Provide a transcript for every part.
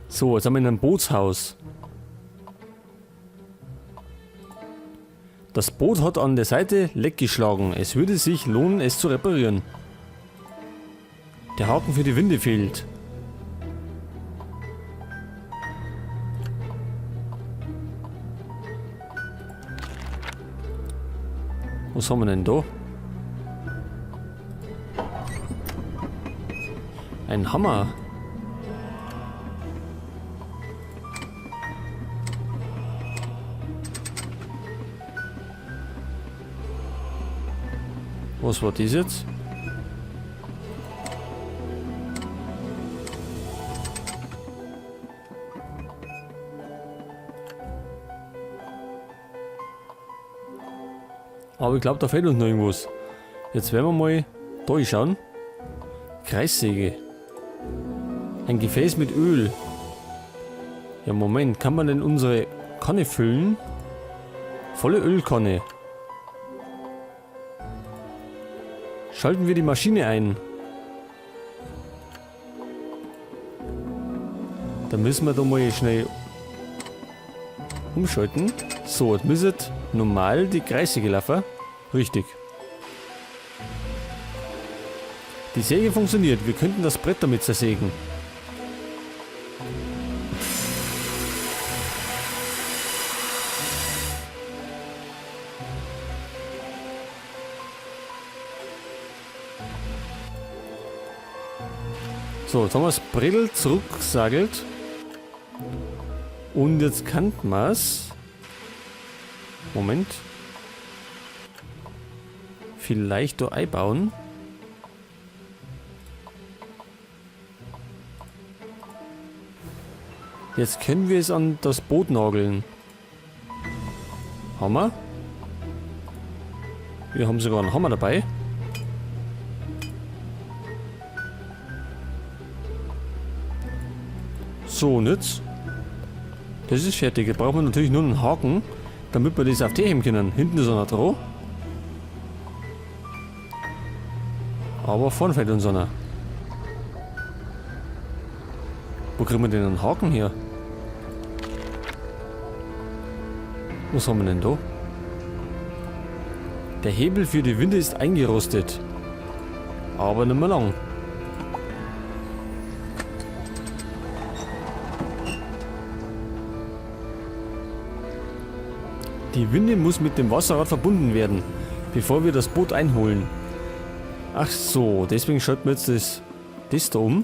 So, jetzt haben wir in einem Bootshaus. Das Boot hat an der Seite Leck geschlagen. Es würde sich lohnen, es zu reparieren. Der Haken für die Winde fehlt. Was haben wir denn da? Ein Hammer. Was war das jetzt? Aber ich glaube, da fehlt uns noch irgendwas. Jetzt werden wir mal da schauen. Kreissäge. Ein Gefäß mit Öl. Ja, Moment. Kann man denn unsere Kanne füllen? Volle Ölkanne. Schalten wir die Maschine ein. Dann müssen wir da mal schnell umschalten. So, jetzt müsste normal die Kreissäge laufen. Richtig. Die Säge funktioniert. Wir könnten das Brett damit zersägen. So, jetzt haben wir das Brettel zurückgesagelt. Und jetzt kann man es. Moment. Vielleicht da einbauen. Jetzt können wir es an das Boot nageln. Hammer. Wir haben sogar einen Hammer dabei. So, und jetzt. Das ist fertig. Jetzt brauchen wir natürlich nur einen Haken, damit wir das auf die heben können. Hinten ist einer dran. Aber vorne fällt uns einer. Wo kriegen wir denn einen Haken her? Was haben wir denn da? Der Hebel für die Winde ist eingerostet. Aber nicht mehr lang. Die Winde muss mit dem Wasserrad verbunden werden, bevor wir das Boot einholen. Ach so, deswegen schalten wir jetzt das da um.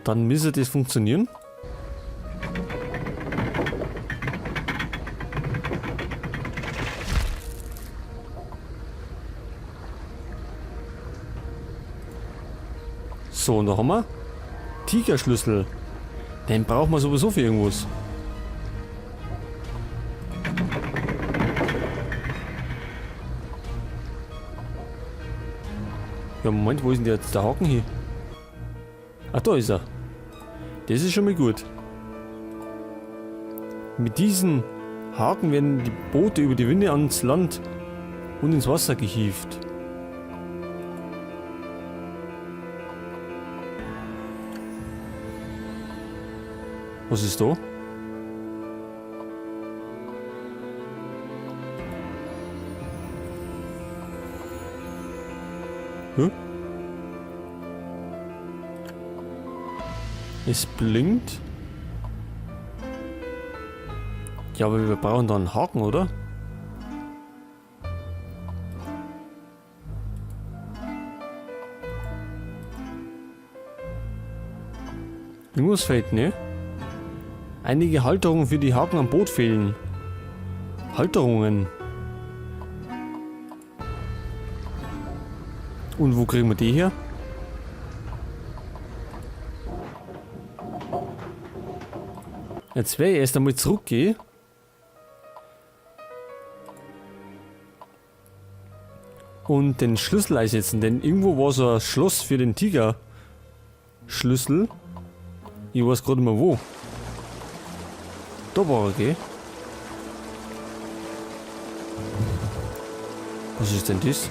Dann müsste das funktionieren. So, und da haben wir Tigerschlüssel. Den brauchen wir sowieso für irgendwas. Ja, Moment, wo ist denn jetzt der Haken hier? Ach, da ist er. Das ist schon mal gut. Mit diesen Haken werden die Boote über die Winde ans Land und ins Wasser gehievt. Was ist da? Hm? Es blinkt. Ja, aber wir brauchen da einen Haken, oder? Irgendwas fehlt, ne? Einige Halterungen für die Haken am Boot fehlen. Halterungen. Und wo kriegen wir die her? Jetzt werde ich erst einmal zurückgehen. Und den Schlüssel einsetzen, denn irgendwo war so ein Schloss für den Tiger-Schlüssel. Ich weiß gerade nicht mehr wo. Da war er, gell? Was ist denn das?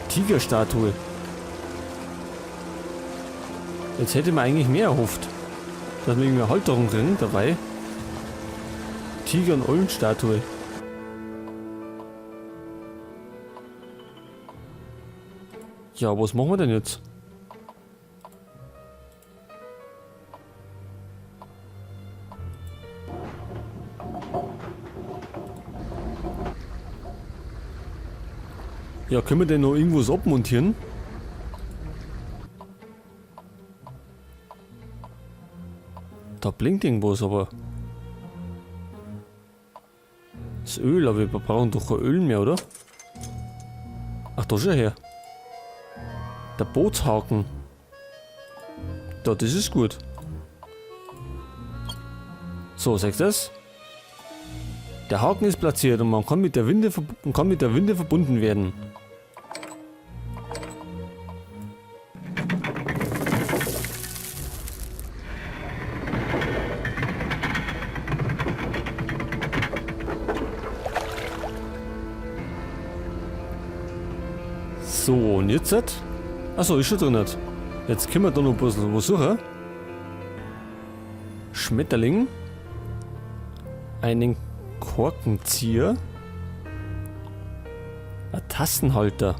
Tigerstatue. Jetzt hätte man eigentlich mehr erhofft. Dass wir irgendwie eine Halterung kriegen dabei. Tiger- und Eulenstatue. Ja, was machen wir denn jetzt? Ja, können wir denn noch irgendwas abmontieren? Da blinkt irgendwas, aber... Das Öl, aber wir brauchen doch kein Öl mehr, oder? Ach, da schon her. Der Bootshaken. Da, das ist gut. So, seht ihr das? Der Haken ist platziert und man kann mit der Winde verbunden werden. So, und jetzt? Achso, ist schon drin. Jetzt können wir da noch ein bisschen was suchen. Schmetterling. Einen Korkenzieher. Ein Tastenhalter.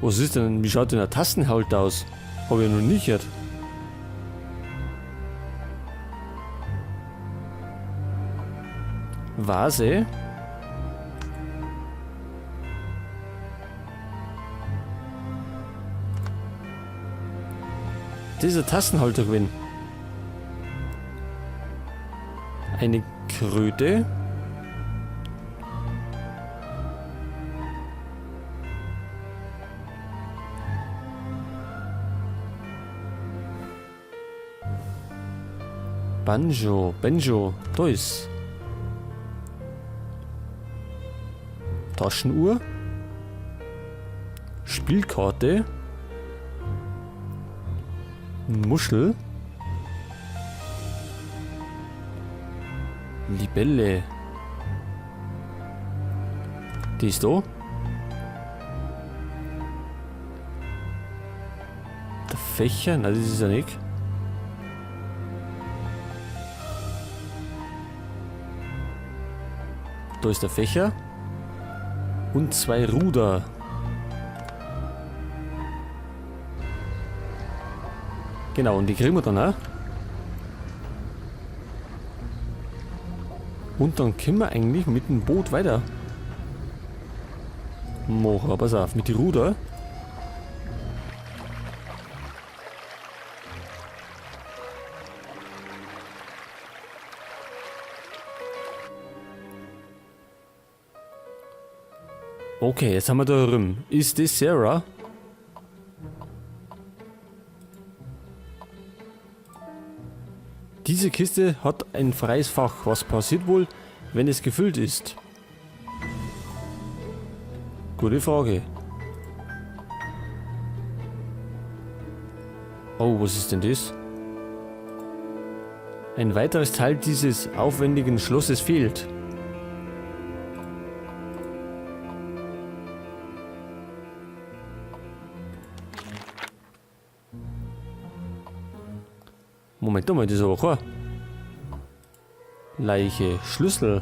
Was ist denn? Wie schaut denn ein Tastenhalter aus? Habe ich noch nicht gehört. Vase. Dieser Tastenhalter gewinnt. Eine Kröte. Banjo, da ist. Taschenuhr. Spielkarte. Muschel. Libelle. Die ist da. Der Fächer, nein, das ist ja nicht. Da ist der Fächer. Und 2 Ruder. Genau, und die kriegen wir dann auch. Und dann können wir eigentlich mit dem Boot weiter. Machen, pass auf, mit den Ruder. Okay, jetzt haben wir da rum. Ist das Sarah? Diese Kiste hat ein freies Fach. Was passiert wohl, wenn es gefüllt ist? Gute Frage. Oh, was ist denn das? Ein weiteres Teil dieses aufwendigen Schlosses fehlt. Moment mal, das ist aber kein. Leiche, Schlüssel.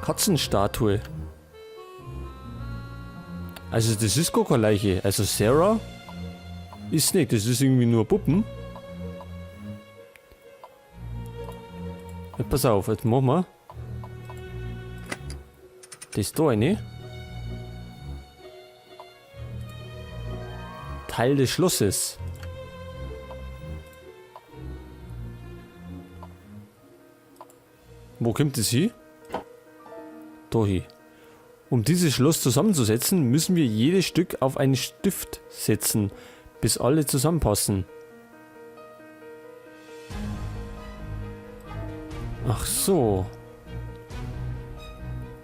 Katzenstatue. Also das ist gar keine Leiche. Also Sarah ist nicht, das ist irgendwie nur Puppen. Ja, pass auf, jetzt machen wir. Das da eine. Teil des Schlosses. Wo kommt das hin? Da hin. Um dieses Schloss zusammenzusetzen, müssen wir jedes Stück auf einen Stift setzen, bis alle zusammenpassen. Ach so.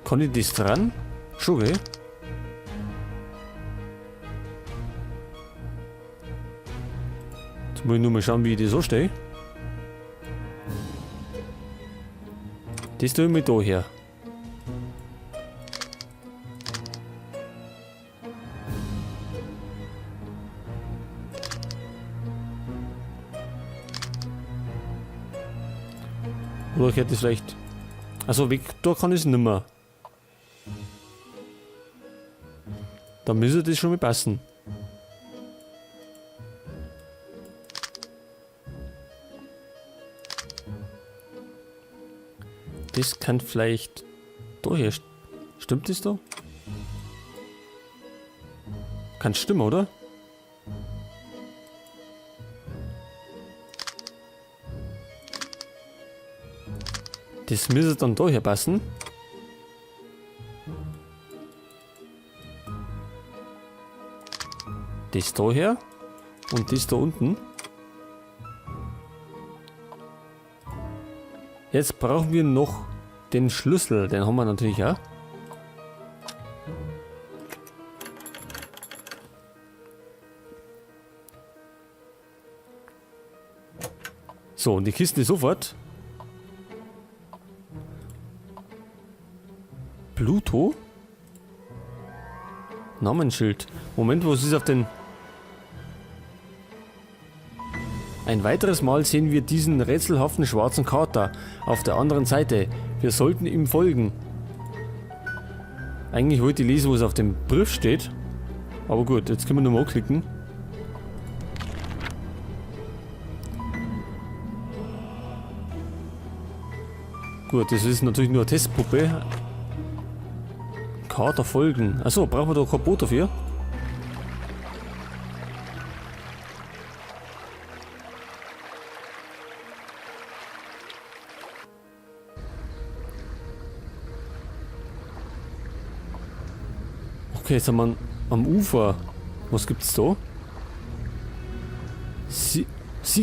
Kann ich das dran? Schon, gell? Jetzt muss ich nur mal schauen, wie ich das so stehe. Das tue ich mir da her. Oder ich hätte es vielleicht... Also weg, da kann ich es nimmer. Da müsste das schon mal passen. Das kann vielleicht... Da hier... Stimmt das da? Kann stimmen, oder? Das müsste dann da hier passen. Das da her. Und das da unten. Jetzt brauchen wir noch den Schlüssel. Den haben wir natürlich auch. So, und die Kiste sofort. Pluto? Namensschild. Moment, was ist auf den... Ein weiteres Mal sehen wir diesen rätselhaften schwarzen Kater auf der anderen Seite. Wir sollten ihm folgen. Eigentlich wollte ich lesen, was auf dem Brief steht. Aber gut, jetzt können wir nochmal klicken. Gut, das ist natürlich nur eine Testpuppe. Kater folgen. Achso, brauchen wir da kein Boot dafür? Okay, jetzt sind wir am Ufer. Was gibt's da? Sieh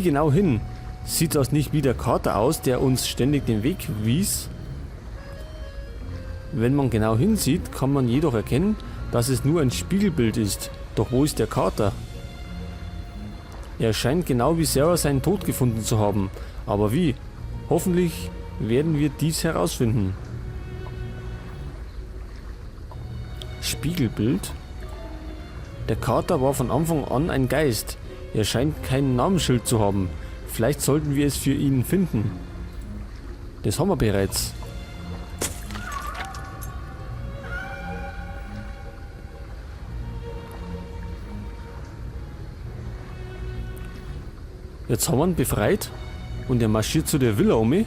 genau hin. Sieht das nicht wie der Kater aus, der uns ständig den Weg wies? Wenn man genau hinsieht, kann man jedoch erkennen, dass es nur ein Spiegelbild ist. Doch wo ist der Kater? Er scheint genau wie Sarah seinen Tod gefunden zu haben. Aber wie? Hoffentlich werden wir dies herausfinden. Spiegelbild? Der Kater war von Anfang an ein Geist. Er scheint kein Namensschild zu haben. Vielleicht sollten wir es für ihn finden. Das haben wir bereits. Jetzt haben wir ihn befreit und er marschiert zu der Villa um mich.